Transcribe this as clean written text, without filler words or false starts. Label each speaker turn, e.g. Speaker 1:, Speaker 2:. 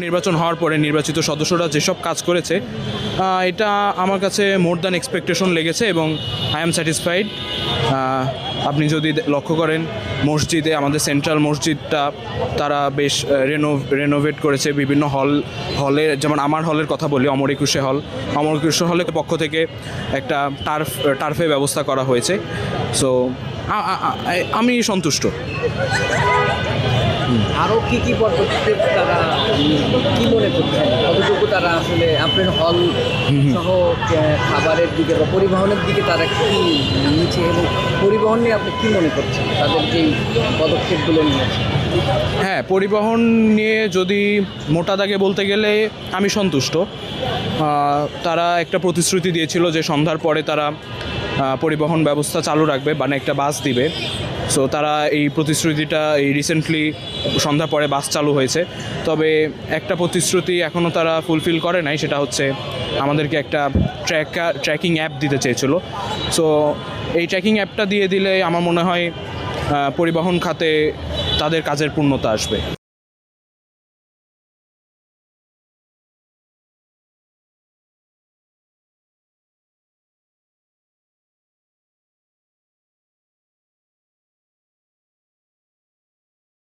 Speaker 1: নির্বাচন হওয়ার পরে নির্বাচিত সদস্যরা যেসব কাজ করেছে এটা আমার কাছে মোর দ্যান এক্সপেকটেশন লেগেছে এবং আই অ্যাম স্যাটিসফাইড। আপনি যদি লক্ষ্য করেন মসজিদে, আমাদের সেন্ট্রাল মসজিদটা তারা বেশ রেনোভেট করেছে। বিভিন্ন হলে, যেমন আমার হলের কথা বলি, অমর একুশে হলের পক্ষ থেকে একটা টার্ফের ব্যবস্থা করা হয়েছে। সো আমি সন্তুষ্ট।
Speaker 2: আরও কী পদক্ষেপ তারা কী মনে করছেন, কতটুকু তারা আসলে আপনার হল সহ খাবারের দিকে বা পরিবহনের দিকে তারা কী নিচ্ছে, এবং পরিবহন নিয়ে আপনি কী মনে করছেন তাদের যেই পদক্ষেপগুলো নিয়েছে?
Speaker 1: হ্যাঁ, পরিবহন নিয়ে যদি মোটা দাগে বলতে গেলে আমি সন্তুষ্ট। তারা একটা প্রতিশ্রুতি দিয়েছিল যে সন্ধ্যার পরে তারা পরিবহন ব্যবস্থা চালু রাখবে, মানে একটা বাস দিবে। সো তারা এই প্রতিশ্রুতিটা রিসেন্টলি সন্ধ্যার পরে বাস চালু হয়েছে। তবে একটা প্রতিশ্রুতি এখনও তারা ফুলফিল করে নাই, সেটা হচ্ছে আমাদেরকে একটা ট্র্যাকিং অ্যাপ দিতে চেয়েছিল। সো এই ট্র্যাকিং অ্যাপটা দিয়ে দিলে আমার মনে হয় পরিবহন খাতে তাদের কাজের পূর্ণতা আসবে।